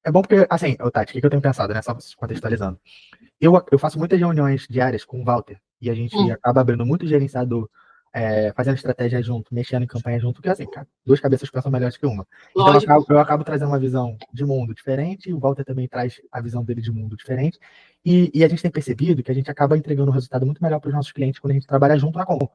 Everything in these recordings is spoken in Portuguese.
É bom porque, assim, ô, Tati, o que eu tenho pensado, né? Só contextualizando. Eu faço muitas reuniões diárias com o Walter e a gente acaba abrindo muito gerenciador, fazendo estratégia junto, mexendo em campanha junto, porque assim, cara, duas cabeças pensam melhor que uma. Então Lógico. eu acabo trazendo uma visão de mundo diferente, e o Walter também traz a visão dele de mundo diferente, e a gente tem percebido que a gente acaba entregando um resultado muito melhor para os nossos clientes quando a gente trabalha junto na compra.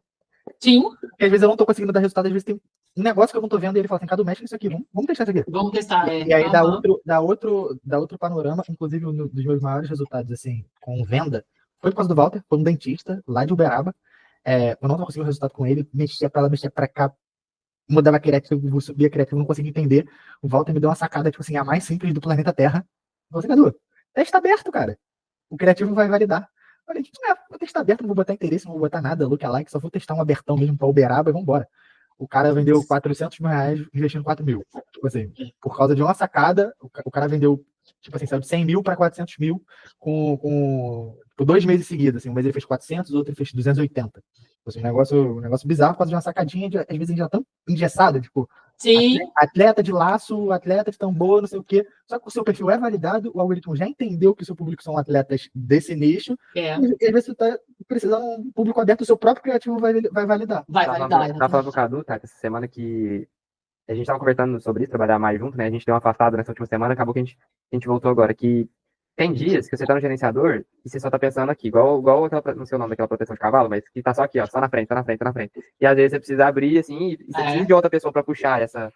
Sim, Porque às vezes eu não estou conseguindo dar resultado, às vezes tem um negócio que eu não estou vendo e ele fala assim, Cadu, mexe nisso aqui, vamos testar isso aqui. vamos testar. E aí dá outro panorama, inclusive um dos meus maiores resultados, assim, com venda, foi por causa do Walter, foi um dentista lá de Uberaba. Eu não estava conseguindo resultado com ele, mexia para lá, mexia para cá, mudava criativo, subia criativo, não conseguia entender. O Walter me deu uma sacada, tipo assim, a mais simples do planeta Terra. Eu falei, Cadu, testa aberto, cara. O criativo vai validar. Eu falei, vou testar aberto, não vou botar interesse, não vou botar nada, lookalike, só vou testar um abertão mesmo para Uberaba e vambora. O cara vendeu R$ 400 mil investindo 4 mil. Tipo assim, por causa de uma sacada, o cara vendeu, tipo assim, saiu de 100 mil para 400 mil por 2 meses seguidos. Assim, um mês ele fez 400, o outro ele fez 280. Tipo assim, um negócio bizarro por causa de uma sacadinha, às vezes a gente já tão engessada, tipo, Sim, atleta de laço, atleta de tambor, não sei o quê. Só que o seu perfil é validado, o algoritmo já entendeu que o seu público são atletas desse nicho, e às vezes você está precisando de um público aberto, o seu próprio criativo vai validar. vai validar. Tá falando com o Cadu, tá? Essa semana que a gente tava conversando sobre isso, trabalhar mais junto, né? A gente deu uma afastada nessa última semana, acabou que a gente voltou agora. Que tem dias que você tá no gerenciador e você só tá pensando aqui, igual aquela, não sei o nome daquela proteção de cavalo, mas que tá só aqui, ó, só na frente, tá na frente, tá na frente. E às vezes você precisa abrir, assim, e você precisa de outra pessoa pra puxar essa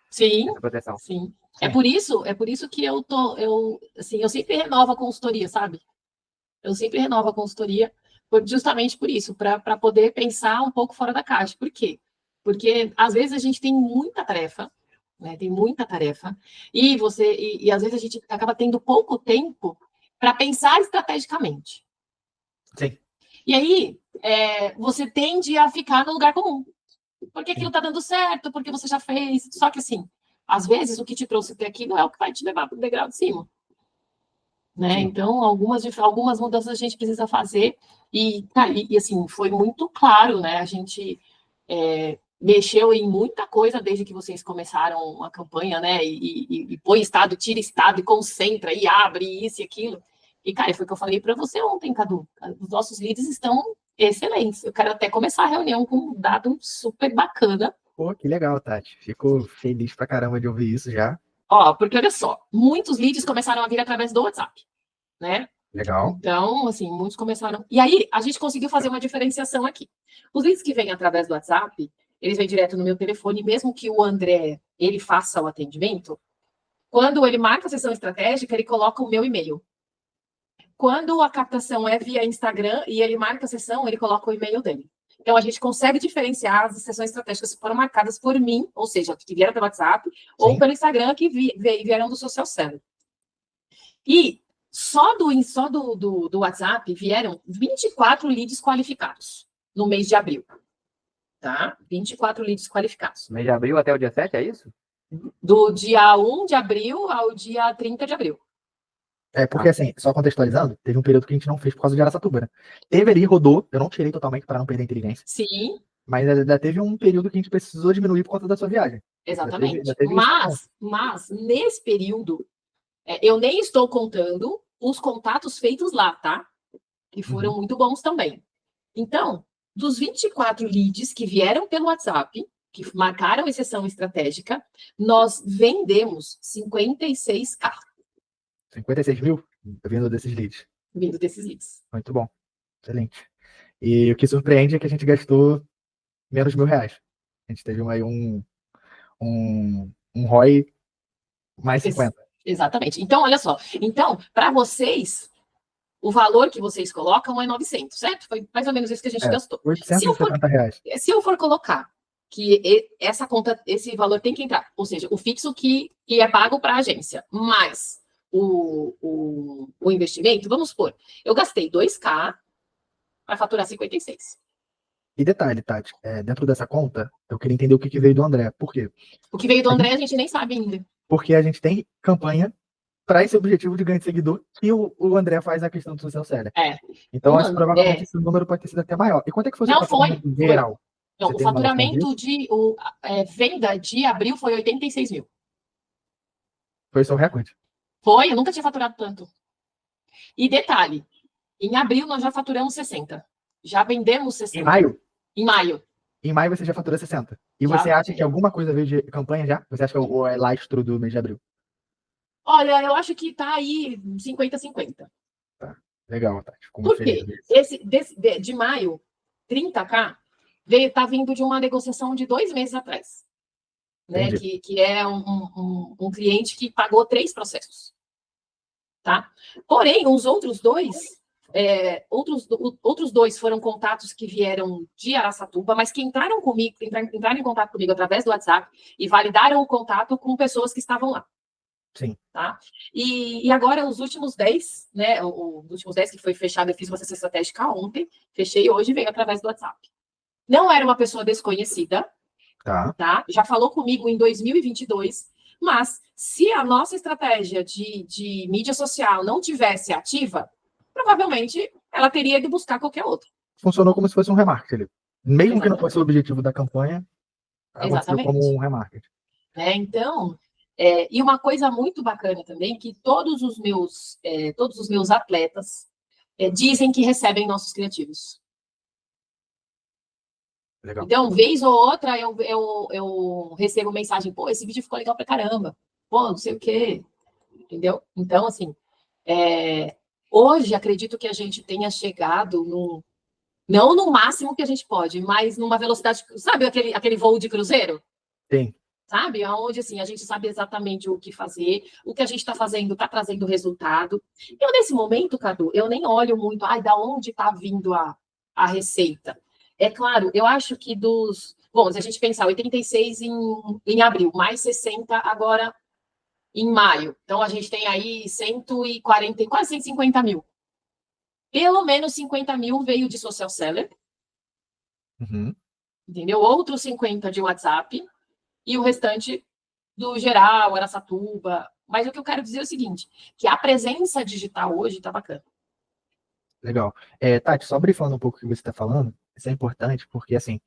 proteção. Sim. É por isso que eu sempre renovo a consultoria, sabe? Eu sempre renovo a consultoria, justamente por isso, para poder pensar um pouco fora da caixa. Por quê? Porque às vezes a gente tem muita tarefa, né? Tem muita tarefa, e às vezes a gente acaba tendo pouco tempo para pensar estrategicamente. Sim. E aí você tende a ficar no lugar comum. Porque aquilo está dando certo, porque você já fez. Só que assim, às vezes o que te trouxe até aqui não é o que vai te levar para o degrau de cima. Né? Então, algumas mudanças a gente precisa fazer, e assim, foi muito claro, né? A gente mexeu em muita coisa desde que vocês começaram a campanha, né? E põe estado, tira estado, e concentra, e abre isso e aquilo. E, cara, foi o que eu falei para você ontem, Cadu. Os nossos leads estão excelentes. Eu quero até começar a reunião com um dado super bacana. Pô, que legal, Tati. Fico feliz pra caramba de ouvir isso já. Porque olha só, muitos leads começaram a vir através do WhatsApp, né? Legal. Então, assim, muitos começaram. E aí, a gente conseguiu fazer uma diferenciação aqui. Os leads que vêm através do WhatsApp, eles vêm direto no meu telefone, mesmo que o André ele faça o atendimento. Quando ele marca a sessão estratégica, ele coloca o meu e-mail. Quando a captação é via Instagram e ele marca a sessão, ele coloca o e-mail dele. Então, a gente consegue diferenciar as sessões estratégicas que foram marcadas por mim, ou seja, que vieram pelo WhatsApp, ou pelo Instagram, que vieram do Social Seller. E só do WhatsApp vieram 24 leads qualificados no mês de abril. Tá? 24 leads qualificados. Mês de abril até o dia 7, é isso? Do dia 1 de abril ao dia 30 de abril. Porque assim, só contextualizando, teve um período que a gente não fez por causa de Araçatuba, né? Teve ali, rodou, eu não tirei totalmente para não perder a inteligência. Sim. Mas ainda teve um período que a gente precisou diminuir por conta da sua viagem. Exatamente. Mas nesse período, eu nem estou contando os contatos feitos lá, tá? Que foram muito bons também. Então, dos 24 leads que vieram pelo WhatsApp, que marcaram exceção estratégica, nós vendemos 56K. 56 mil vindo desses leads. Vindo desses leads. Muito bom. Excelente. E o que surpreende é que a gente gastou menos de R$ 1.000. A gente teve aí um ROI mais 50. Exatamente. Então, olha só. Então, para vocês, o valor que vocês colocam é 900, certo? Foi mais ou menos isso que a gente gastou. R$ 870. Se eu for colocar que essa conta, esse valor tem que entrar, ou seja, o fixo que é pago para a agência, mais o investimento, vamos supor, eu gastei 2K para faturar 56. E detalhe, Tati, dentro dessa conta, eu queria entender o que veio do André. Por quê? O que veio do André a gente nem sabe ainda. Porque a gente tem campanha para esse objetivo de ganho de seguidor que o André faz a questão do social seller. Então, provavelmente esse número pode ter sido até maior. E quanto é que foi o faturamento geral? Não, o faturamento venda de abril foi 86 mil. Foi o seu recorde? Foi, eu nunca tinha faturado tanto. E detalhe, em abril nós já faturamos 60. Já vendemos 60. Em maio? Em maio. Em maio você já fatura 60. E Já. você acha que alguma coisa veio de campanha já? Você acha que é lastro do mês de abril? Olha, eu acho que tá aí 50-50. Tá. Legal, Tati. Fico muito Por quê? feliz. De maio, 30K, tá vindo de uma negociação de 2 meses atrás. Né? Que é um cliente que pagou 3 processos. Tá? Porém, os outros dois, outros dois foram contatos que vieram de Araçatuba, mas que entraram em contato comigo através do WhatsApp e validaram o contato com pessoas que estavam lá. Sim. Tá? E agora, os últimos 10, né? Os últimos 10 que foi fechado, eu fiz uma sessão estratégica ontem, fechei hoje, veio através do WhatsApp. Não era uma pessoa desconhecida, tá? Já falou comigo em 2022, mas se a nossa estratégia de mídia social não tivesse ativa, provavelmente ela teria de buscar qualquer outra. Funcionou como se fosse um remarketing. Mesmo que não fosse o objetivo da campanha, aconteceu como um remarketing. Então, e uma coisa muito bacana também, que todos os meus atletas dizem que recebem nossos criativos. Legal. Então, vez ou outra, eu recebo mensagem, pô, esse vídeo ficou legal pra caramba, pô, não sei o quê, entendeu? Então, assim, hoje acredito que a gente tenha chegado não no máximo que a gente pode, mas numa velocidade, sabe aquele voo de cruzeiro? Sim. Sabe? Onde, assim, a gente sabe exatamente o que fazer, o que a gente está fazendo está trazendo resultado. Eu, nesse momento, Cadu, eu nem olho muito, da onde está vindo a receita. É claro, eu acho que Bom, se a gente pensar, 86 em abril, mais 60 agora em maio. Então, a gente tem aí 140, quase 150 mil. Pelo menos 50 mil veio de social seller. Uhum. Entendeu? Outros 50 de WhatsApp. E o restante do geral, Araçatuba. Mas o que eu quero dizer é o seguinte, que a presença digital hoje está bacana. Legal. Tati, só brifando um pouco o que você está falando, isso é importante, porque, assim,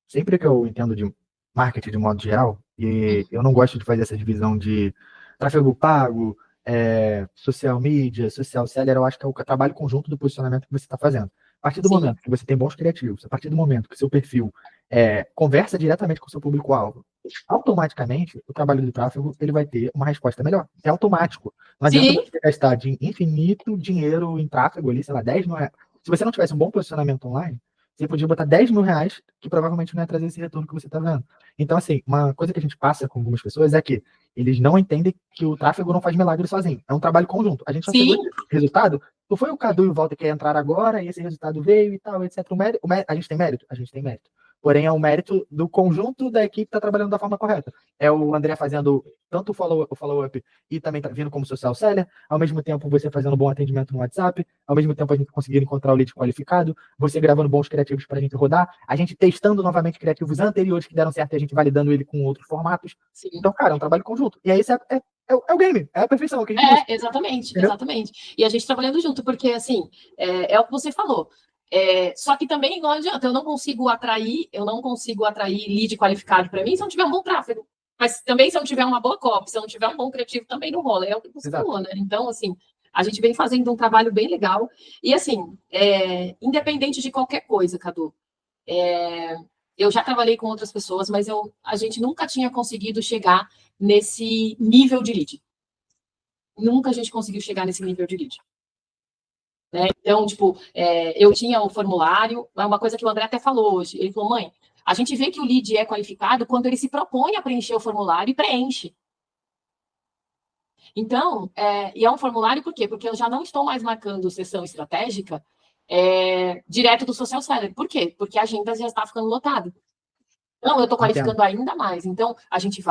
sempre que eu entendo de marketing de modo geral, e eu não gosto de fazer essa divisão de tráfego pago, social media, social seller, eu acho que é o trabalho conjunto do posicionamento que você está fazendo. A partir do momento que você tem bons criativos, a partir do momento que seu perfil conversa diretamente com o seu público-alvo, automaticamente o trabalho do tráfego ele vai ter uma resposta melhor. É automático. Não adianta você gastar de infinito dinheiro em tráfego ali, sei lá, 10 mil reais. Se você não tivesse um bom posicionamento online, você podia botar 10 mil reais que provavelmente não ia trazer esse retorno que você está vendo. Então, assim, uma coisa que a gente passa com algumas pessoas é que eles não entendem que o tráfego não faz milagre sozinho. É um trabalho conjunto. A gente só chegou nesse resultado. Não foi o Cadu e o Walter que entraram agora e esse resultado veio e tal, etc. A gente tem mérito? A gente tem mérito. Porém, é o mérito do conjunto da equipe que está trabalhando da forma correta. É o André fazendo tanto o follow-up e também tá vindo como social seller, ao mesmo tempo você fazendo bom atendimento no WhatsApp, ao mesmo tempo a gente conseguindo encontrar o lead qualificado, você gravando bons criativos para a gente rodar, a gente testando novamente criativos anteriores que deram certo e a gente validando ele com outros formatos. Sim. Então, cara, é um trabalho conjunto. E aí é o game, é a perfeição. Que a gente exatamente, entendeu? Exatamente. E a gente trabalhando junto, porque, assim, é o que você falou. Só que também não adianta, eu não consigo atrair lead qualificado para mim se eu não tiver um bom tráfego. Mas também se eu não tiver uma boa copy, se eu não tiver um bom criativo, também não rola. É o que você falou, né? Então, assim, a gente vem fazendo um trabalho bem legal. E, assim, independente de qualquer coisa, Cadu, eu já trabalhei com outras pessoas, mas a gente nunca tinha conseguido chegar nesse nível de lead. Nunca a gente conseguiu chegar nesse nível de lead. Né? Então, tipo, eu tinha o formulário, uma coisa que o André até falou hoje. Ele falou, mãe, a gente vê que o lead é qualificado quando ele se propõe a preencher o formulário e preenche. Então, e é um formulário por quê? Porque eu já não estou mais marcando sessão estratégica direto do social seller. Por quê? Porque a agenda já está ficando lotada. Não, eu estou qualificando ainda mais. Então, a gente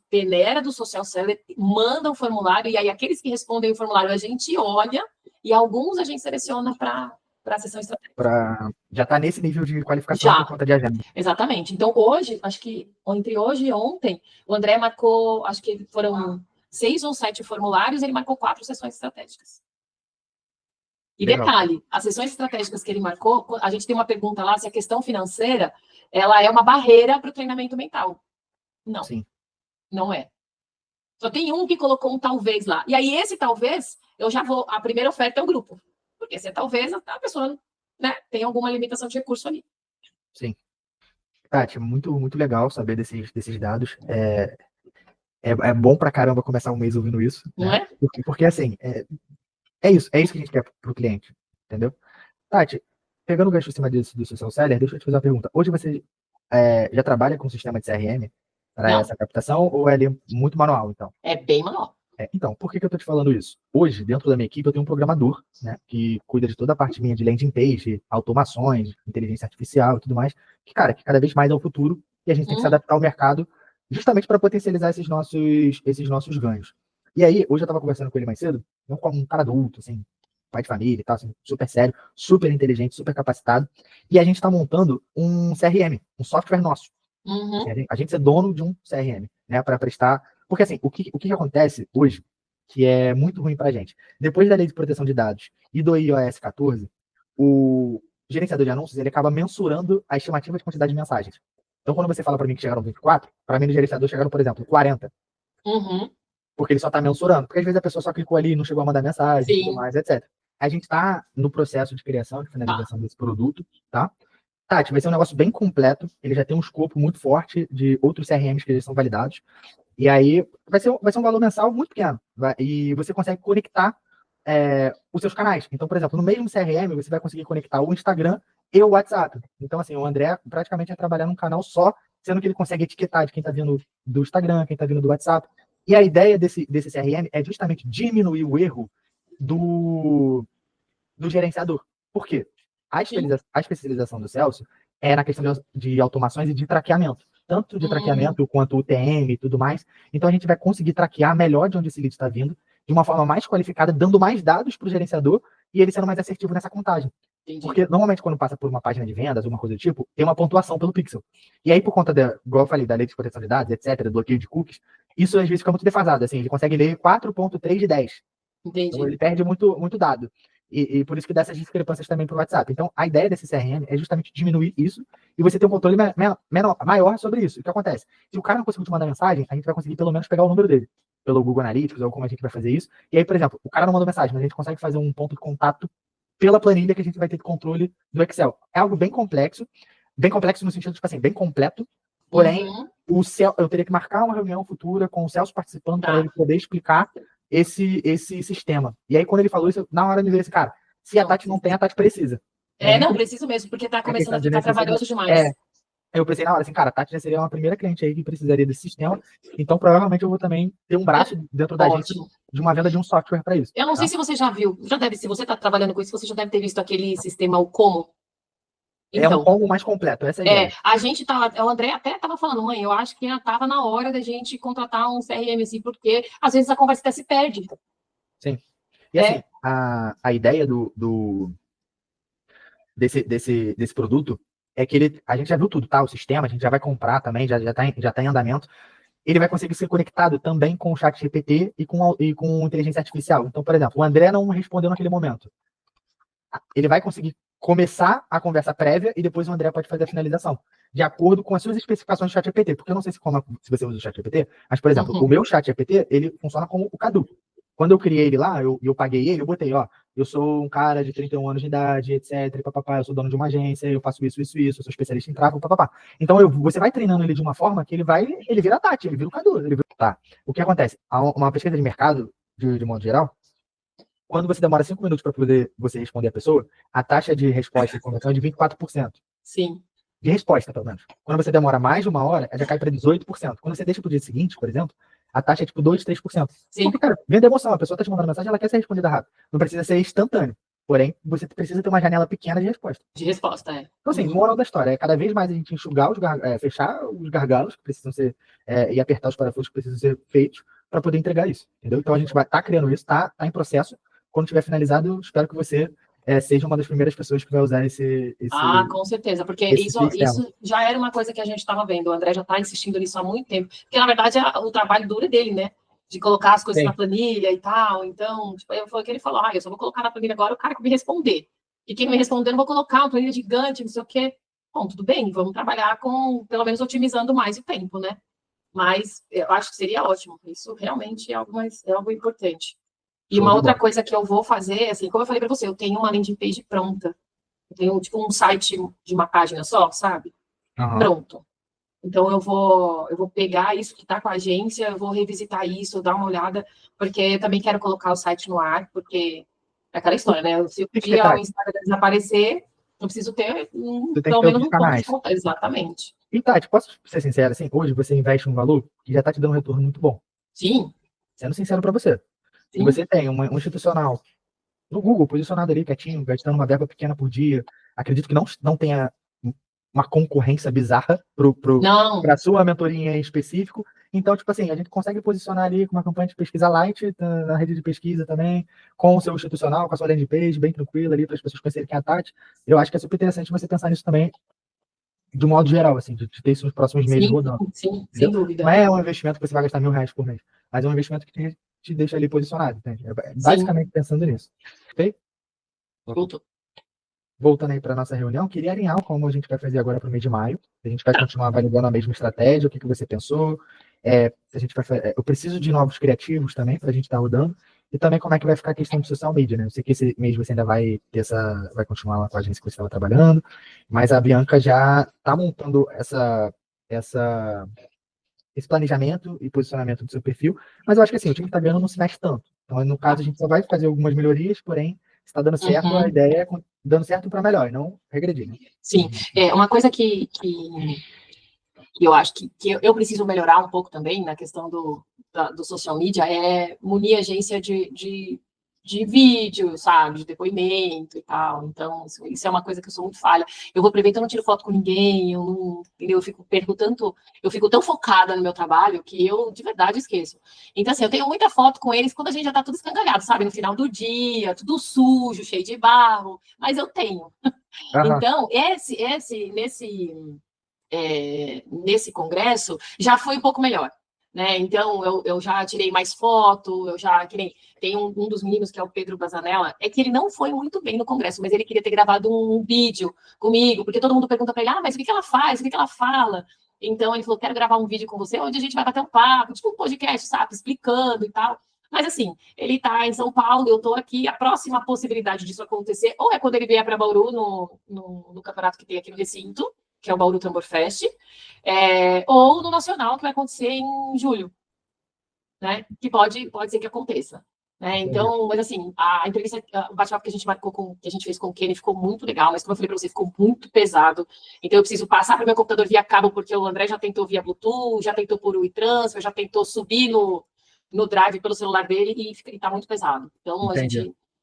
peneira do social seller, manda o formulário, e aí aqueles que respondem o formulário a gente olha, e alguns a gente seleciona para a sessão estratégica. Já está nesse nível de qualificação por conta de agenda. Exatamente. Então, hoje, acho que entre hoje e ontem, o André marcou, acho que foram 6 ou 7 formulários, ele marcou 4 sessões estratégicas. E legal. Detalhe, as sessões estratégicas que ele marcou, a gente tem uma pergunta lá se a questão financeira ela é uma barreira para o treinamento mental. Não. Sim. Não é. Só tem um que colocou um talvez lá. E aí, esse talvez, eu já vou. A primeira oferta é o grupo. Porque se é talvez, a pessoa, né, tem alguma limitação de recurso ali. Sim. Tati, muito, muito legal saber desses dados. É bom pra caramba começar um mês ouvindo isso, Não né? é? Porque assim, é isso que a gente quer pro cliente, entendeu? Tati, pegando o gancho em cima disso do social seller, deixa eu te fazer uma pergunta. Hoje você já trabalha com um sistema de CRM para Não. essa captação ou é ali muito manual, então? É bem manual. Então, por que eu estou te falando isso? Hoje, dentro da minha equipe, eu tenho um programador, né, que cuida de toda a parte minha de landing page, automações, inteligência artificial e tudo mais, que, cara, que cada vez mais é o futuro e a gente tem que se adaptar ao mercado justamente para potencializar esses nossos ganhos. E aí, hoje eu estava conversando com ele mais cedo, um cara adulto, assim, pai de família e tal, assim, super sério, super inteligente, super capacitado, e a gente está montando um CRM, um software nosso. Uhum. A gente é dono de um CRM, né, para prestar. Porque assim, o que acontece hoje, que é muito ruim para a gente, depois da lei de proteção de dados e do iOS 14, o gerenciador de anúncios ele acaba mensurando a estimativa de quantidade de mensagens. Então, quando você fala para mim que chegaram 24, para mim no gerenciador chegaram, por exemplo, 40. Uhum. Porque ele só está mensurando. Porque às vezes a pessoa só clicou ali e não chegou a mandar mensagem e tudo Sim. mais, etc. A gente está no processo de criação, de finalização desse produto, tá? Tati, vai ser um negócio bem completo. Ele já tem um escopo muito forte de outros CRMs que já são validados. E aí vai ser um valor mensal muito pequeno. E você consegue conectar os seus canais. Então, por exemplo, no mesmo CRM, você vai conseguir conectar o Instagram e o WhatsApp. Então, assim, o André praticamente vai trabalhar num canal só, sendo que ele consegue etiquetar de quem está vindo do Instagram, quem está vindo do WhatsApp. E a ideia desse CRM é justamente diminuir o erro do gerenciador. Por quê? A especialização do Celso é na questão de automações e de traqueamento. Tanto de traqueamento quanto UTM e tudo mais. Então a gente vai conseguir traquear melhor de onde esse lead está vindo, de uma forma mais qualificada, dando mais dados para o gerenciador e ele sendo mais assertivo nessa contagem. Entendi. Porque normalmente quando passa por uma página de vendas, alguma coisa do tipo, tem uma pontuação pelo pixel. E aí, por conta igual eu falei, da lei de proteção de dados, etc., bloqueio de cookies, isso às vezes fica muito defasado. Assim, ele consegue ler 4,3 de 10. Entendi. Então ele perde muito, muito dado. E por isso que dá essas discrepâncias também para o WhatsApp. Então, a ideia desse CRM é justamente diminuir isso e você ter um controle maior sobre isso. O que acontece? Se o cara não conseguir te mandar mensagem, a gente vai conseguir pelo menos pegar o número dele, pelo Google Analytics, ou como a gente vai fazer isso. E aí, por exemplo, o cara não mandou mensagem, mas a gente consegue fazer um ponto de contato pela planilha que a gente vai ter de controle do Excel. É algo bem complexo no sentido, tipo assim, bem completo, porém, eu teria que marcar uma reunião futura com o Celso participando para ele poder explicar esse sistema. E aí, quando ele falou isso, na hora de ver esse cara, se a Tati não tem, a Tati precisa. Não, preciso mesmo, porque tá começando a ficar trabalhoso demais. Eu pensei na hora, assim, cara, a Tati já seria uma primeira cliente aí que precisaria desse sistema, então provavelmente eu vou também ter um braço dentro da gente de uma venda de um software para isso. Eu não sei se você já viu, se você está trabalhando com isso, você já deve ter visto aquele sistema, o Como. Então, é um combo mais completo, essa é a ideia. A gente o André até estava falando, mãe, eu acho que já estava na hora da gente contratar um CRM, assim, porque às vezes a conversa até se perde. Sim. E assim, a ideia desse produto é que a gente já viu tudo, tá? O sistema, a gente já vai comprar também, já tá em andamento. Ele vai conseguir ser conectado também com o chat GPT e com inteligência artificial. Então, por exemplo, o André não respondeu naquele momento. Ele vai conseguir começar a conversa prévia e depois o André pode fazer a finalização, de acordo com as suas especificações do chat GPT. Porque eu não sei se você usa o chat GPT, mas, por exemplo, o meu chat GPT, ele funciona como o Cadu. Quando eu criei ele lá, eu paguei ele, eu botei, ó, eu sou um cara de 31 anos de idade, etc, papapá, eu sou dono de uma agência, eu faço isso, eu sou especialista em tráfego, papapá. Então, você vai treinando ele de uma forma que ele vira a Tati, ele vira o Cadu, tá. O que acontece? Uma pesquisa de mercado, de modo geral, quando você demora 5 minutos para poder você responder a pessoa, a taxa de resposta e conversão é de 24%. Sim. De resposta, pelo menos. Quando você demora mais de uma hora, ela já cai para 18%. Quando você deixa para o dia seguinte, por exemplo, a taxa é tipo 2, 3%. Sim. Porque, cara, venda emoção. A pessoa está te mandando mensagem, ela quer ser respondida rápido. Não precisa ser instantâneo. Porém, você precisa ter uma janela pequena de resposta. De resposta, Então, assim, moral da história é cada vez mais a gente enxugar fechar os gargalos que precisam ser, e apertar os parafusos que precisam ser feitos para poder entregar isso. Entendeu? Então, a gente vai estar criando isso, tá em processo. Quando tiver finalizado, eu espero que você seja uma das primeiras pessoas que vai usar esse com certeza, porque isso já era uma coisa que a gente estava vendo. O André já está insistindo nisso há muito tempo, porque, na verdade, o trabalho duro é dele, né? De colocar as coisas na planilha e tal. Então, tipo, foi o que ele falou, eu só vou colocar na planilha agora o cara que me responder. E quem me responder, eu vou colocar uma planilha gigante, não sei o quê. Bom, tudo bem, vamos trabalhar pelo menos, otimizando mais o tempo, né? Mas eu acho que seria ótimo. Isso realmente é algo importante. E Show uma de outra bola. coisa que eu vou fazer, assim, como eu falei para você, eu tenho uma landing page pronta. Eu tenho, tipo, um site de uma página só, sabe? Aham. Pronto. Então, eu vou pegar isso que está com a agência, eu vou revisitar isso, dar uma olhada, porque eu também quero colocar o site no ar, porque é aquela história, né? Se um Tem que ter, dia o Tati. Instagram desaparecer, eu preciso ter Você tem que pelo ter menos outros um ponto de canais. contato. Exatamente. E, Tati, posso ser sincero, assim, hoje você investe um valor que já tá te dando um retorno muito bom. Sim, Sendo sincero para você. Se sim, você tem um institucional no Google, posicionado ali quietinho, gastando uma verba pequena por dia, acredito que não tenha uma concorrência bizarra não, para a sua mentoria em específico. Então, tipo assim, a gente consegue posicionar ali com uma campanha de pesquisa light na rede de pesquisa também, com o seu institucional, com a sua landing page, bem tranquila ali, para as pessoas conhecerem quem é a Tati. Eu acho que é super interessante você pensar nisso também, de um modo geral, assim, de ter isso nos próximos meses sim, rodando. sim, sem Entendeu? dúvida. Não é um investimento que você vai gastar R$ 1.000 por mês, mas é um investimento que te deixa ali posicionado, entende? É Sim, basicamente pensando nisso. Ok? tudo. Voltando aí para a nossa reunião, queria alinhar como a gente vai fazer agora para o mês de maio. A gente vai continuar validando a mesma estratégia, o que você pensou. A gente eu preciso de novos criativos também para a gente estar rodando. E também como é que vai ficar a questão de social media, né? Eu sei que esse mês você ainda vai continuar lá com a agência que você estava trabalhando, mas a Bianca já está montando esse planejamento e posicionamento do seu perfil, mas eu acho que assim, o time que está ganhando não se mexe tanto. Então, no caso, a gente só vai fazer algumas melhorias, porém, se está dando certo, a ideia é dando certo para melhor, e não regredir, né? Sim, uma coisa que eu acho que eu preciso melhorar um pouco também na questão do social media é munir a agência de vídeo, sabe, de depoimento e tal. Então, isso é uma coisa que eu sou muito falha. Eu vou para evento, eu não tiro foto com ninguém, eu não, entendeu? Eu fico tão focada no meu trabalho que eu de verdade esqueço. Então, assim, eu tenho muita foto com eles quando a gente já tá tudo escangalhado, sabe, no final do dia, tudo sujo, cheio de barro, mas eu tenho. Então, nesse congresso já foi um pouco melhor, né? Então eu já tirei mais foto, que nem tem um dos meninos que é o Pedro Bazanella, é que ele não foi muito bem no congresso, mas ele queria ter gravado um vídeo comigo, porque todo mundo pergunta para ele, mas o que ela faz, o que ela fala? Então ele falou, quero gravar um vídeo com você, onde a gente vai bater um papo, tipo um podcast, sabe, explicando e tal. Mas assim, ele está em São Paulo, eu estou aqui. A próxima possibilidade disso acontecer, ou é quando ele vier para Bauru, no campeonato que tem aqui no recinto, que é o Bauru Tambor Fest, ou no Nacional, que vai acontecer em julho, né? Que pode ser que aconteça. Né? Então, mas assim, a entrevista, o bate-papo que a gente que a gente fez com o Kenny ficou muito legal, mas como eu falei para você, ficou muito pesado. Então eu preciso passar para o meu computador via cabo, porque o André já tentou via Bluetooth, já tentou por WeTransfer, já tentou subir no Drive pelo celular dele e está muito pesado. Então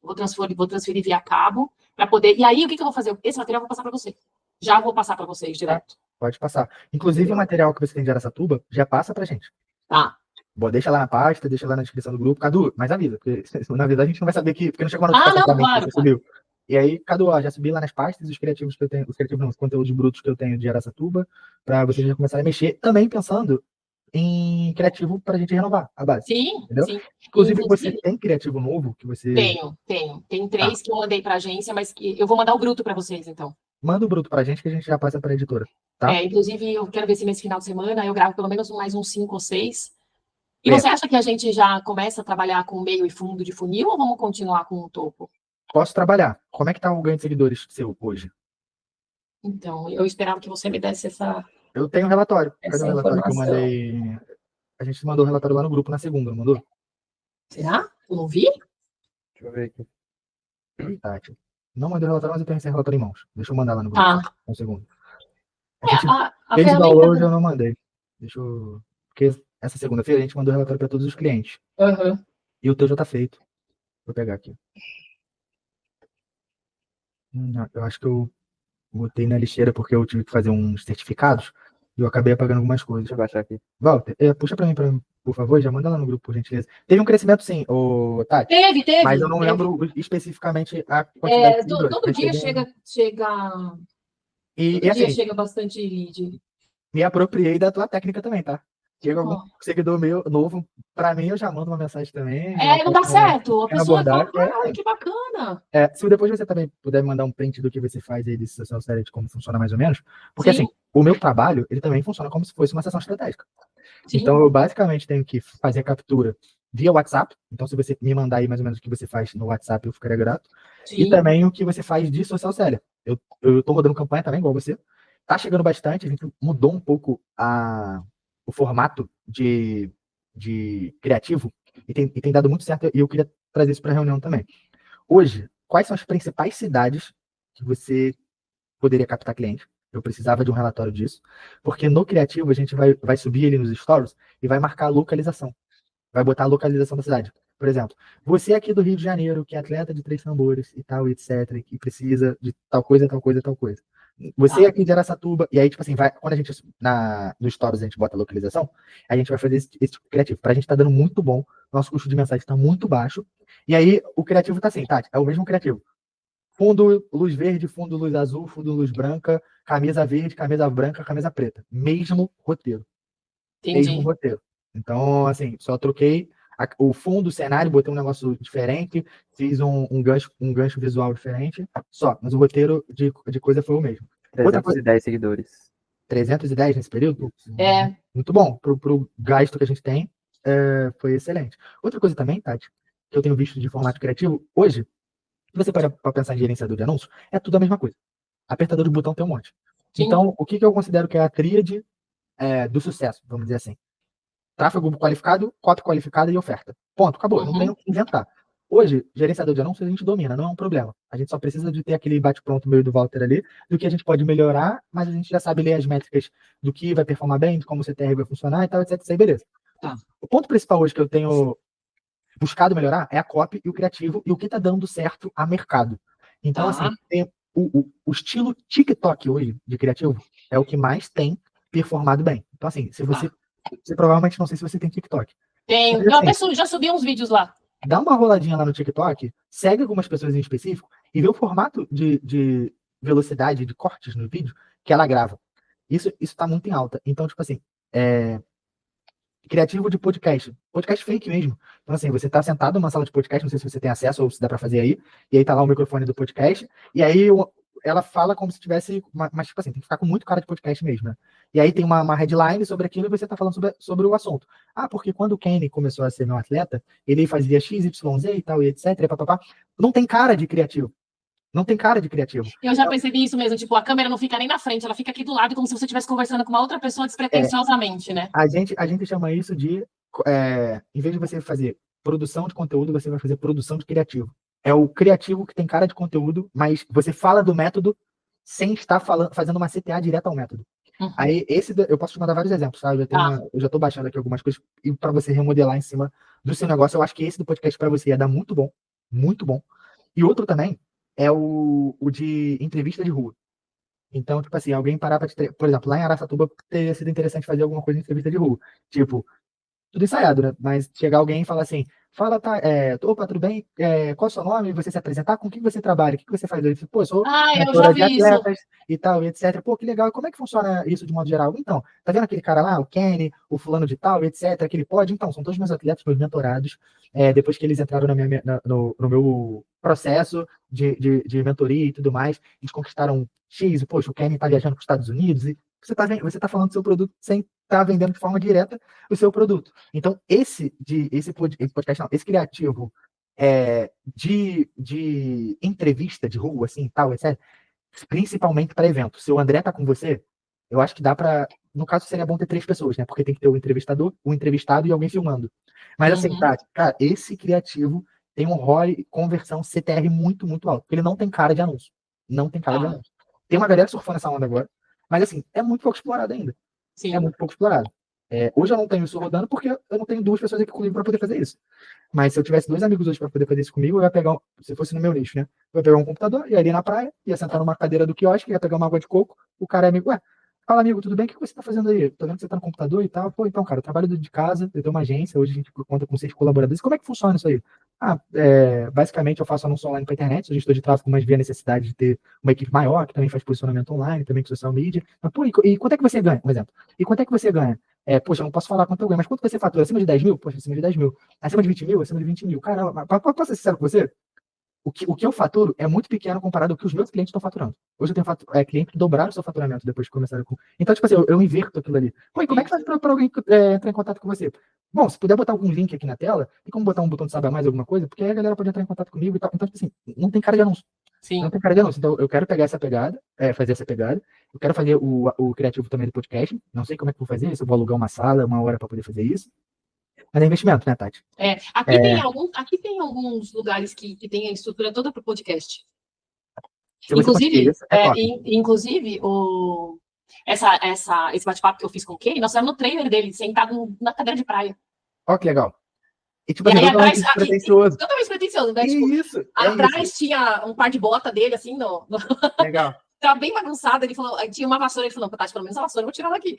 vou transferir via cabo para poder. E aí o que eu vou fazer? Esse material eu vou passar para você. Já vou passar para vocês direto. Pode passar. Inclusive, o material que você tem de Araçatuba, já passa pra gente. Tá. Bom, deixa lá na pasta, deixa lá na descrição do grupo. Cadu, mas avisa, porque se não avisar, a gente não vai saber porque não chegou a notificação também que você subiu. E aí, Cadu, já subi lá nas pastas os criativos que eu tenho, os conteúdos brutos que eu tenho de Araçatuba, para vocês já começarem a mexer, também pensando em criativo para a gente renovar a base. Sim, entendeu? sim. Inclusive, você tem criativo novo que você... Tenho. Tem 3 que eu mandei para a agência, mas que eu vou mandar o bruto para vocês, então. Manda o bruto pra gente que a gente já passa para a editora, tá? Inclusive, eu quero ver se nesse final de semana eu gravo pelo menos mais uns 5 ou 6. E você acha que a gente já começa a trabalhar com meio e fundo de funil ou vamos continuar com o topo? Posso trabalhar. Como é que tá o ganho de seguidores seu hoje? Então, eu esperava que você me desse essa... Eu tenho um relatório. Essa Cadê o relatório informação. que eu mandei? A gente mandou o relatório lá no grupo na segunda, não mandou? Será? Eu não vi? Deixa eu ver aqui. Tati. Não mandei o relatório, mas eu tenho esse relatório em mãos. Deixa eu mandar lá no grupo. Um segundo. A gente download eu não mandei. Porque essa segunda-feira a gente mandou o relatório para todos os clientes. E o teu já tá feito. Vou pegar aqui. Eu acho que eu botei na lixeira porque eu tive que fazer uns certificados e eu acabei apagando algumas coisas. Deixa eu baixar aqui. Walter, puxa para mim, por favor, já manda lá no grupo, por gentileza. Teve um crescimento, sim, Tati. Teve. Mas eu não lembro especificamente a quantidade de seguidores. Todo dia chega... E dia assim, chega bastante lead. Me apropriei da tua técnica também, tá? Chega algum seguidor meu novo, pra mim eu já mando uma mensagem também. Não dá certo. A pessoa fala, que bacana. Se depois você também puder mandar um print do que você faz aí de sessão série, de como funciona mais ou menos, porque assim, o meu trabalho, ele também funciona como se fosse uma sessão estratégica. Sim. Então, eu basicamente tenho que fazer a captura via WhatsApp. Então, se você me mandar aí mais ou menos o que você faz no WhatsApp, eu ficaria grato. E Sim. também o que você faz de social selling. Eu tô rodando campanha também, igual você. Tá chegando bastante, a gente mudou um pouco o formato de criativo e tem dado muito certo, e eu queria trazer isso para a reunião também. Hoje, quais são as principais cidades que você poderia captar cliente? Eu precisava de um relatório disso, porque no criativo a gente vai subir ele nos stories e vai marcar a localização. Vai botar a localização da cidade. Por exemplo, você aqui do Rio de Janeiro, que é atleta de 3 tambores e tal, etc., que precisa de tal coisa, tal coisa, tal coisa. Você aqui de Araçatuba, e aí, tipo assim, quando a gente, no Stories, a gente bota a localização, a gente vai fazer esse tipo de criativo. Pra gente tá dando muito bom, nosso custo de mensagem tá muito baixo, e aí o criativo tá assim, Tati, é o mesmo criativo. Fundo luz verde, fundo luz azul, fundo luz branca, camisa verde, camisa branca, camisa preta. Mesmo roteiro. Entendi. Mesmo roteiro. Então, assim, só troquei o fundo, o cenário, botei um negócio diferente, fiz um gancho visual diferente, só. Mas o roteiro de coisa foi o mesmo. Outra coisa, 310 seguidores. 310 nesse período? É. Muito bom. Pro gasto que a gente tem, foi excelente. Outra coisa também, Tati, que eu tenho visto de formato criativo, hoje, se você para pensar em gerenciador de anúncio, é tudo a mesma coisa. Apertador de botão tem um monte. Sim. Então, o que eu considero que é a tríade do sucesso, vamos dizer assim? Tráfego qualificado, copy qualificada e oferta. Ponto, acabou. Não tem o que inventar. Hoje, gerenciador de anúncios a gente domina, não é um problema. A gente só precisa de ter aquele bate-pronto meio do Walter ali, do que a gente pode melhorar, mas a gente já sabe ler as métricas do que vai performar bem, de como o CTR vai funcionar e tal, etc. Isso aí, beleza. Tá. O ponto principal hoje que eu tenho buscado melhorar é a copy e o criativo e o que está dando certo a mercado. Então, assim, tem o estilo TikTok hoje de criativo é o que mais tem performado bem. Então, assim, se você provavelmente, não sei se você tem TikTok. Tem. Mas, Eu assim, até já subi uns vídeos lá. dá uma roladinha lá no TikTok, segue algumas pessoas em específico e vê o formato de velocidade de cortes no vídeo que ela grava. Isso tá muito em alta. Então, tipo assim, criativo de podcast. Podcast fake mesmo. Então, assim, você tá sentado numa sala de podcast, não sei se você tem acesso ou se dá pra fazer aí, e aí tá lá o microfone do podcast, e aí ela fala como se tivesse, mas tipo assim, tem que ficar com muito cara de podcast mesmo, né? E aí tem uma headline sobre aquilo e você tá falando sobre o assunto. Ah, porque quando o Kenny começou a ser meu atleta, ele fazia X, Y, Z e tal, e etc, e papapá. Não tem cara de criativo. Não tem cara de criativo. Eu já percebi isso mesmo, tipo, a câmera não fica nem na frente, ela fica aqui do lado, como se você estivesse conversando com uma outra pessoa despretensiosamente, né? A gente chama isso de, em vez de você fazer produção de conteúdo, você vai fazer produção de criativo. É o criativo que tem cara de conteúdo, mas você fala do método sem estar fazendo uma CTA direta ao método. Aí, eu posso te mandar vários exemplos, sabe? Eu já estou baixando aqui algumas coisas para você remodelar em cima do seu negócio. Eu acho que esse do podcast para você ia dar muito bom. Muito bom. E outro também é o de entrevista de rua. Então, tipo assim, alguém parar pra por exemplo, lá em Araçatuba teria sido interessante fazer alguma coisa em entrevista de rua. Tipo, tudo ensaiado, né? Mas chegar alguém e falar assim, fala, tá, opa, tudo bem? Qual é o seu nome? Você se apresentar? Com quem você trabalha? O que você faz? Eu disse, pô, eu sou eu já vi de atletas e tal, e etc. Pô, que legal. E como é que funciona isso de modo geral? Então, tá vendo aquele cara lá, o Kenny, o fulano de tal, etc, que ele pode? Então, são todos meus atletas, meus mentorados, depois que eles entraram no meu processo de mentoria e tudo mais, eles conquistaram X, poxa, o Kenny tá viajando para os Estados Unidos, e você tá falando do seu produto sem estar vendendo de forma direta o seu produto. Então, esse podcast, não, esse criativo de entrevista de rua, assim, tal, etc., principalmente para evento. Se o André tá com você, eu acho que dá para. No caso, seria bom ter 3 pessoas, né? Porque tem que ter o entrevistador, o entrevistado e alguém filmando. Mas assim, tá, cara, esse criativo tem um ROI, conversão CTR muito, muito alto. Porque ele não tem cara de anúncio. Não tem cara de anúncio. Tem uma galera surfando essa onda agora. Mas assim, é muito pouco explorado ainda. Sim. É muito pouco explorado. Hoje eu não tenho isso rodando porque eu não tenho 2 pessoas aqui comigo para poder fazer isso. Mas se eu tivesse 2 amigos hoje para poder fazer isso comigo, eu ia pegar, se fosse no meu nicho, né? Eu ia pegar um computador, ia ali na praia, ia sentar numa cadeira do quiosque, ia pegar uma água de coco, o cara é amigo, fala amigo, tudo bem? O que você tá fazendo aí? Tô vendo que você tá no computador e tal. Pô, então, cara, eu trabalho de casa, eu tenho uma agência, hoje a gente conta com 6 colaboradores. Como é que funciona isso aí? Basicamente eu faço anúncio online para internet, sou gestor de tráfego, mas vi a necessidade de ter uma equipe maior, que também faz posicionamento online, também com social media. Mas, pô, e quanto é que você ganha? Um exemplo. E quanto é que você ganha? Poxa, eu não posso falar quanto eu ganho, mas quanto você fatura? Acima de 10 mil? Poxa, acima de 10 mil. Acima de 20 mil? Acima de 20 mil. Caramba, posso ser sincero com você? o que eu faturo é muito pequeno comparado ao que os meus clientes estão faturando. Hoje eu tenho cliente que dobraram o seu faturamento depois que começaram com. Então, tipo assim, eu inverto aquilo ali. Pô, e como é que faz pra alguém entrar em contato com você? Bom, se puder botar algum link aqui na tela, tem como botar um botão de saber mais alguma coisa, porque aí a galera pode entrar em contato comigo e tal. Então, tipo assim, não tem cara de anúncio. Sim. Não tem cara de anúncio. Então, eu quero pegar essa pegada, fazer essa pegada. Eu quero fazer o criativo também do podcast. Não sei como é que eu vou fazer, se eu vou alugar uma sala, uma hora para poder fazer isso. Mas é investimento, né, Tati? Aqui tem alguns lugares que tem a estrutura toda para o podcast. Se você conseguir isso, top. Inclusive, esse bate-papo que eu fiz com o Kay, nós estamos no trailer dele, sentado na cadeira de praia. Ó, que legal. E tipo E assim, aí atrás, despretensioso. totalmente despretensioso, né? Que Tipo, isso? atrás tinha um par de bota dele, assim, Legal. Tava bem bagunçado, ele falou, tinha uma vassoura, ele falou, Tati, pelo menos a vassoura eu vou tirar daqui.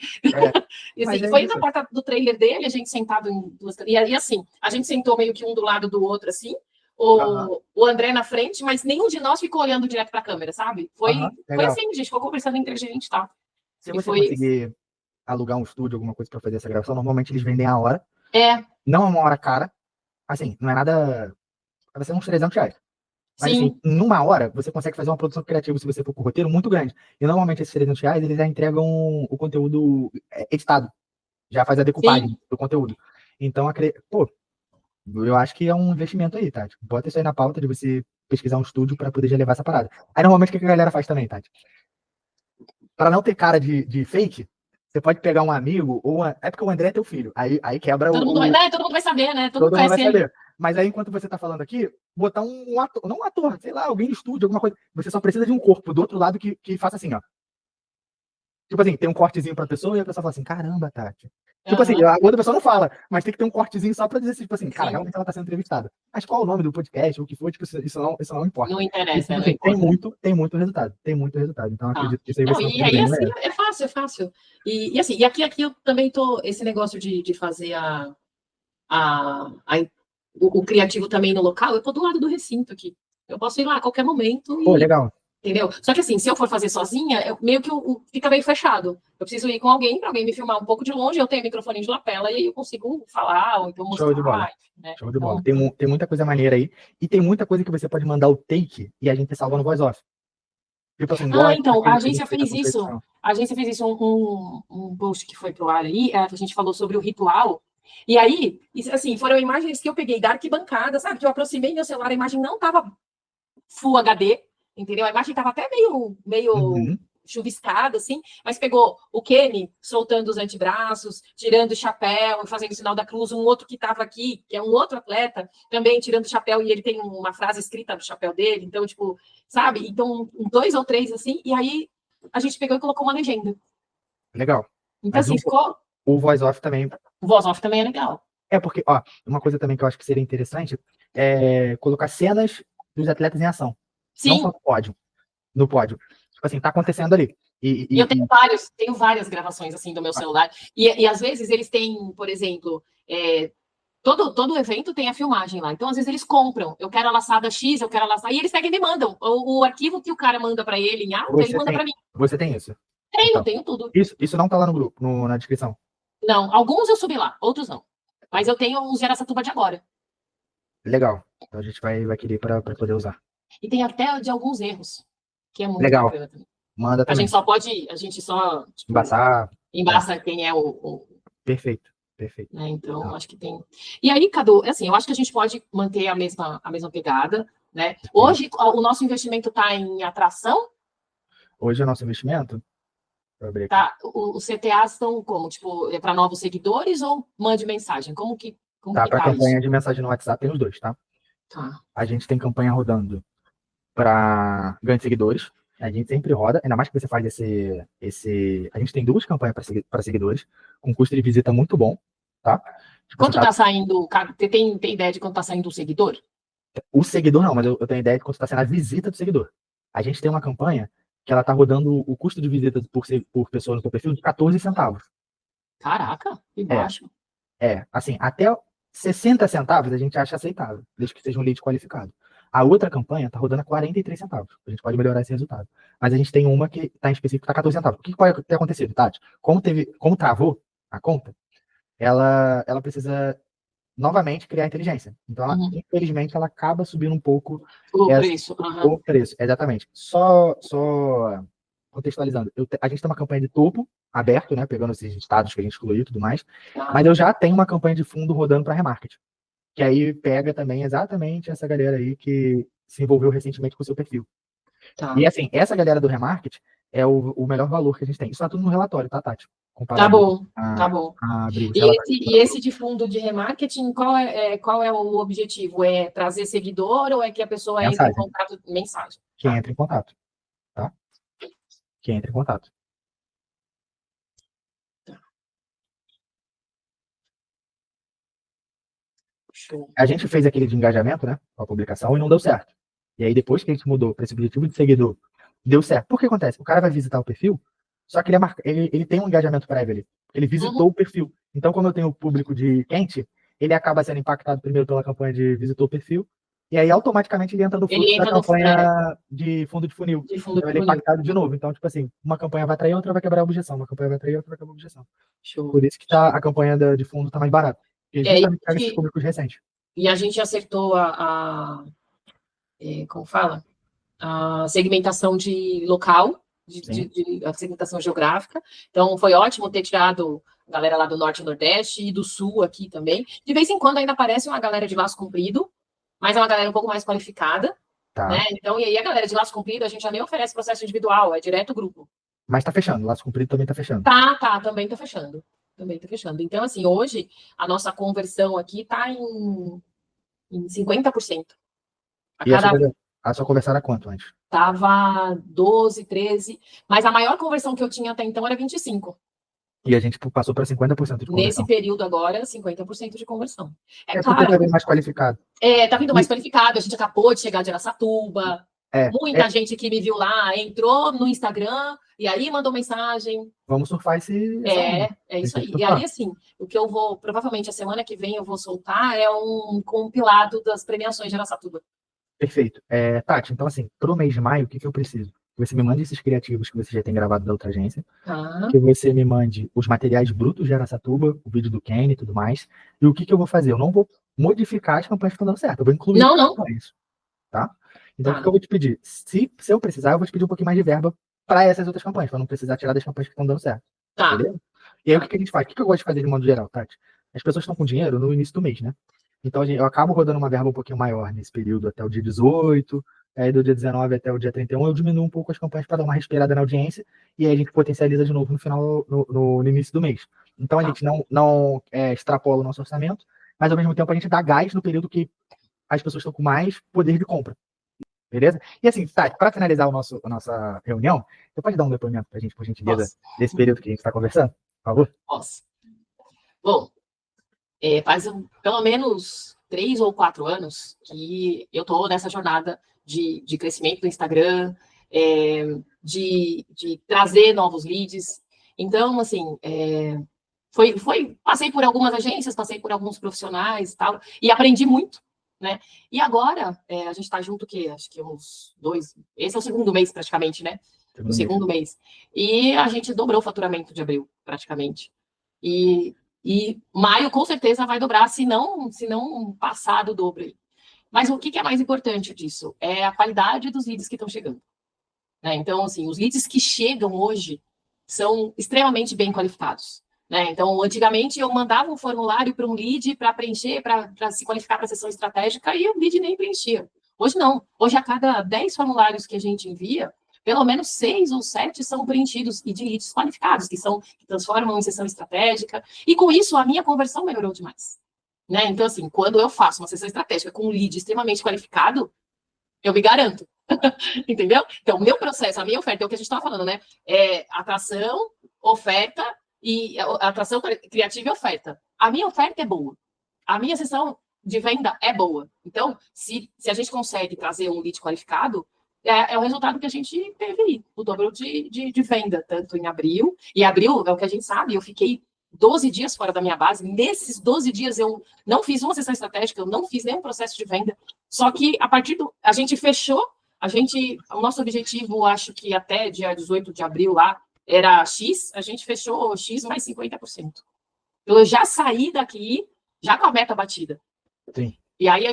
E assim, foi na porta do trailer dele, a gente sentado em duas... E assim, a gente sentou meio que um do lado do outro, assim, o André na frente, mas nenhum de nós ficou olhando direto pra câmera, sabe? Foi assim, a gente ficou conversando entre a gente, tá? Se você conseguir alugar um estúdio, alguma coisa pra fazer essa gravação, normalmente eles vendem a hora. Não é uma hora cara. Assim, não é nada... Vai ser uns R$300. Mas, assim, numa hora, você consegue fazer uma produção criativa, se você for com o roteiro, muito grande. E, normalmente, esses R$300, eles já entregam o conteúdo editado. Já faz a decupagem do conteúdo. Então, pô, eu acho que é um investimento aí, Tati. Bota isso aí na pauta de você pesquisar um estúdio para poder já levar essa parada. Aí, normalmente, o que a galera faz também, Tati? Para não ter cara de fake, você pode pegar um amigo, é porque o André é teu filho. Aí quebra todo mundo vai saber, né? Todo mundo vai saber. Mas aí, enquanto você tá falando aqui, botar um ator, não um ator, sei lá, alguém no estúdio, alguma coisa. Você só precisa de um corpo do outro lado que faça assim, ó. Tipo assim, tem um cortezinho pra pessoa e a pessoa fala assim, caramba, Tati. Tipo assim, a outra pessoa não fala, mas tem que ter um cortezinho só pra dizer, tipo assim, cara, realmente ela tá sendo entrevistada. Mas qual é o nome do podcast, ou o que for, tipo, isso não importa. Não interessa, tipo, assim, tem muito resultado. Tem muito resultado. Então, acredito que isso aí vai ser e aí, assim, é fácil. E assim, e aqui eu também tô, esse negócio de fazer o criativo também no local, eu tô do lado do recinto aqui. Eu posso ir lá a qualquer momento. Pô, legal. Entendeu? Só que assim, se eu for fazer sozinha, meio que fica meio fechado. Eu preciso ir com alguém para alguém me filmar um pouco de longe, eu tenho microfone de lapela e aí eu consigo falar ou então mostrar. Show de bola. Né? Show de bola. Tem muita coisa maneira aí. E tem muita coisa que você pode mandar o take e a gente salva no voice off. Tipo assim, então, a agência fez isso. A agência fez isso, um post que foi pro ar aí, a gente falou sobre o ritual. E aí, assim, foram imagens que eu peguei da arquibancada, sabe? Que eu aproximei meu celular, a imagem não tava Full HD, entendeu? A imagem tava até meio chuviscada, assim, mas pegou o Kenny soltando os antebraços, tirando o chapéu, fazendo o sinal da cruz, um outro que estava aqui, que é um outro atleta, também tirando o chapéu, e ele tem uma frase escrita no chapéu dele, então, tipo, sabe? Então, 2 ou 3, assim, e aí a gente pegou e colocou uma legenda. Legal. Então, assim, ficou... O voice off também. O voice off também é legal. Porque, ó, uma coisa também que eu acho que seria interessante é colocar cenas dos atletas em ação. Sim. Não só no pódio. Tipo assim, tá acontecendo ali. E eu tenho várias gravações, assim, do meu celular. E às vezes eles têm, por exemplo, todo evento tem a filmagem lá. Então, às vezes eles compram. Eu quero a laçada X, eu quero a laçada... E eles pegam e me mandam. O arquivo que o cara manda para ele em alta, ele manda para mim. Você tem isso? Tenho tudo. Isso não tá lá no grupo, na descrição? Não, alguns eu subi lá, outros não. Mas eu tenho os de Araçatuba de agora. Legal. Então a gente vai querer para poder usar. E tem até de alguns erros, que é muito legal. Bacana também. Manda também. A gente só tipo, embaça quem é o... Perfeito. Né? Então, acho que tem... E aí, Cadu, assim, eu acho que a gente pode manter a mesma pegada, né? Hoje, o nosso investimento está em atração? Hoje, o nosso investimento... Tá, os CTAs estão como? Tipo, é para novos seguidores ou mande mensagem? Como que para campanha de mensagem no WhatsApp tem os dois, tá? A gente tem campanha rodando para ganho de seguidores. A gente sempre roda, ainda mais que você faz esse... A gente tem 2 campanhas para seguidores, com custo de visita muito bom, tá? Tipo, quanto tá saindo? Você tem ideia de quanto tá saindo o seguidor? O seguidor não, mas eu tenho ideia de quanto tá sendo a visita do seguidor. A gente tem uma campanha que ela tá rodando o custo de visita por pessoa no seu perfil de 14 centavos. Caraca, que baixo. Assim, até 60 centavos a gente acha aceitável, desde que seja um lead qualificado. A outra campanha tá rodando a 43 centavos. A gente pode melhorar esse resultado. Mas a gente tem uma que tá em específico, tá 14 centavos. O que pode ter acontecido, Tati? Como travou a conta, ela precisa novamente, criar inteligência. Então, infelizmente, ela acaba subindo um pouco O preço. o preço. Exatamente. Só contextualizando, a gente tem uma campanha de topo aberto, né? Pegando esses estados que a gente excluiu e tudo mais. Mas eu já tenho uma campanha de fundo rodando para remarketing. Que aí pega também exatamente essa galera aí que se envolveu recentemente com o seu perfil. Tá. E assim, essa galera do remarketing é o melhor valor que a gente tem. Isso tá tudo no relatório, tá, Tati? Tá bom, tá bom. E esse de fundo de remarketing, qual é o objetivo? É trazer seguidor ou é que a pessoa entre em contato? Mensagem. Que entra em contato, tá? Que entra em contato. Tá. Show. A gente fez aquele de engajamento, né? Com a publicação e não deu certo. E aí, depois que a gente mudou para esse objetivo de seguidor, deu certo. Por que acontece? O cara vai visitar o perfil, só que ele tem um engajamento prévio ali. Ele visitou o perfil. Então, como eu tenho o público de quente, ele acaba sendo impactado primeiro pela campanha de visitou o perfil, e aí automaticamente ele entra no fluxo da campanha de fundo de funil. Então, ele é impactado de novo. Então, tipo assim, uma campanha vai atrair, outra vai quebrar a objeção. Uma campanha vai atrair, outra vai quebrar a objeção. Show. Por isso que a campanha de fundo está mais barata. Porque justamente pega esses públicos recentes. E a gente acertou como fala? A segmentação de local, a segmentação geográfica. Então, foi ótimo ter tirado a galera lá do Norte e Nordeste e do Sul aqui também. De vez em quando ainda aparece uma galera de laço comprido, mas é uma galera um pouco mais qualificada. Tá. Né? Então, e aí a galera de laço comprido, a gente já nem oferece processo individual, é direto grupo. Mas tá fechando, laço comprido também tá fechando. Também tá fechando. Também tá fechando. Então, assim, hoje, a nossa conversão aqui tá em 50%. A sua conversão era quanto antes? Tava 12, 13, mas a maior conversão que eu tinha até então era 25. E a gente passou para 50% de conversão. Nesse período agora, 50% de conversão. Porque tá vindo mais qualificado. Tá vindo mais qualificado. A gente acabou de chegar de Araçatuba. Muita gente que me viu lá entrou no Instagram e aí mandou mensagem. Vamos surfar esse... É isso aí. E aí, assim, o que eu vou... Provavelmente, a semana que vem eu vou soltar é um compilado das premiações de Araçatuba. Perfeito. Tati, então, assim, pro mês de maio, o que eu preciso? Que você me mande esses criativos que você já tem gravado da outra agência. Que você me mande os materiais brutos de Araçatuba, o vídeo do Ken e tudo mais. E o que eu vou fazer? Eu não vou modificar as campanhas que estão dando certo. Eu vou incluir as campanhas. Tá? Então, o que eu vou te pedir? Se eu precisar, eu vou te pedir um pouquinho mais de verba para essas outras campanhas, para não precisar tirar das campanhas que estão dando certo. Tá. Beleza? E aí, o que a gente faz? O que eu gosto de fazer de modo geral, Tati? As pessoas estão com dinheiro no início do mês, né? Então, eu acabo rodando uma verba um pouquinho maior nesse período até o dia 18, aí do dia 19 até o dia 31, eu diminuo um pouco as campanhas para dar uma respirada na audiência, e aí a gente potencializa de novo no final, no início do mês. Então, a gente não extrapola o nosso orçamento, mas ao mesmo tempo a gente dá gás no período que as pessoas estão com mais poder de compra. Beleza? E assim, Tati, para finalizar a nossa reunião, você pode dar um depoimento para a gente, por gentileza, desse período que a gente está conversando? Por favor? Posso. Bom, faz pelo menos 3 ou 4 anos que eu estou nessa jornada de crescimento do Instagram, de trazer novos leads. Então, assim, passei por algumas agências, passei por alguns profissionais e tal, e aprendi muito, né? E agora, a gente está junto, acho que uns 2... Esse é o segundo mês, praticamente, né? O segundo mês. E a gente dobrou o faturamento de abril, praticamente. E maio, com certeza, vai dobrar, se não passar do dobro aí. Mas o que é mais importante disso? É a qualidade dos leads que estão chegando. Né? Então, assim, os leads que chegam hoje são extremamente bem qualificados. Né? Então, antigamente, eu mandava um formulário para um lead para preencher, para se qualificar para a sessão estratégica, e o lead nem preenchia. Hoje, não. Hoje, a cada 10 formulários que a gente envia, pelo menos 6 ou 7 são preenchidos e de leads qualificados, que transformam em sessão estratégica. E com isso, a minha conversão melhorou demais. Né? Então, assim, quando eu faço uma sessão estratégica com um lead extremamente qualificado, eu me garanto. Entendeu? Então, o meu processo, a minha oferta, é o que a gente estava falando, né? É atração, oferta, e atração criativa e oferta. A minha oferta é boa. A minha sessão de venda é boa. Então, se a gente consegue trazer um lead qualificado, é o resultado que a gente teve aí, o dobro de venda, tanto em abril. E abril, é o que a gente sabe, eu fiquei 12 dias fora da minha base. Nesses 12 dias, eu não fiz uma sessão estratégica, eu não fiz nenhum processo de venda. Só que, a partir a gente fechou, o nosso objetivo, acho que até dia 18 de abril lá, era X, a gente fechou X mais 50%. Eu já saí daqui já com a meta batida. Sim. E aí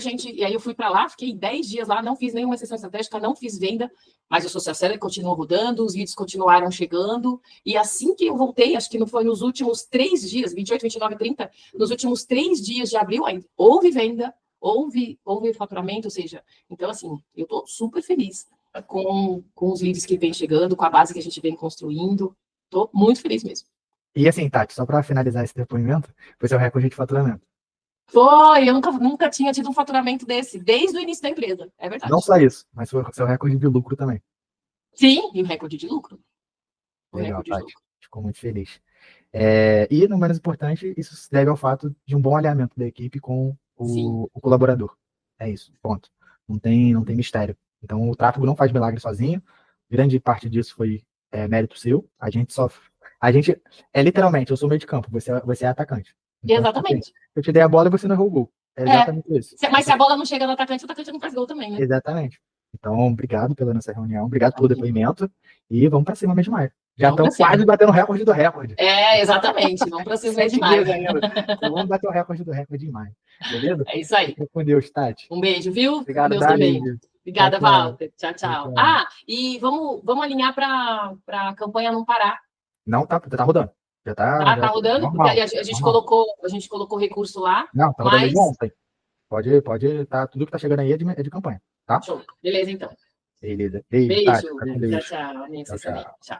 eu fui para lá, fiquei 10 dias lá, não fiz nenhuma sessão estratégica, não fiz venda, mas o Social Seller continuou rodando, os vídeos continuaram chegando, e assim que eu voltei, acho que não foi nos últimos 3 dias, 28, 29, 30, nos últimos 3 dias de abril ainda, houve venda, houve faturamento, ou seja, então assim, eu estou super feliz com os leads que vem chegando, com a base que a gente vem construindo, estou muito feliz mesmo. E assim, Tati, só para finalizar esse depoimento, foi seu recorde de faturamento. Foi, eu nunca tinha tido um faturamento desse, desde o início da empresa, é verdade. Não só isso, mas foi seu recorde de lucro também. Sim, e o recorde de lucro. Legal, Tati. Ficou muito feliz. E, não menos importante, isso se deve ao fato de um bom alinhamento da equipe com o colaborador. É isso, ponto. Não tem mistério. Então, o tráfego não faz milagre sozinho. Grande parte disso foi mérito seu. A gente literalmente, eu sou meio de campo, você é atacante. Então, Exatamente. eu te dei a bola e você não errou o gol. É exatamente isso. Mas se a bola não chega no atacante, o atacante não faz gol também, né? Exatamente. Então, obrigado pela nossa reunião, obrigado pelo depoimento e vamos para cima mês de maio. Já estamos quase batendo o recorde do recorde. Exatamente. Vamos para cima mês de maio. Então, vamos bater o recorde do recorde em maio. Beleza? É isso aí. Fica com Deus, Tati. Um beijo, viu? Obrigado, Deus também. Obrigada, tchau, Walter. Tchau, tchau. E vamos alinhar para a campanha não parar. Não, tá rodando. Já tá rodando? Normal, porque a gente colocou recurso lá. Não, tá rodando desde ontem. Pode tá, tudo que tá chegando aí é de campanha, tá? Show. Beleza, então. Beleza. Beijo. Tati, Tchau, tchau. Tchau. Tchau.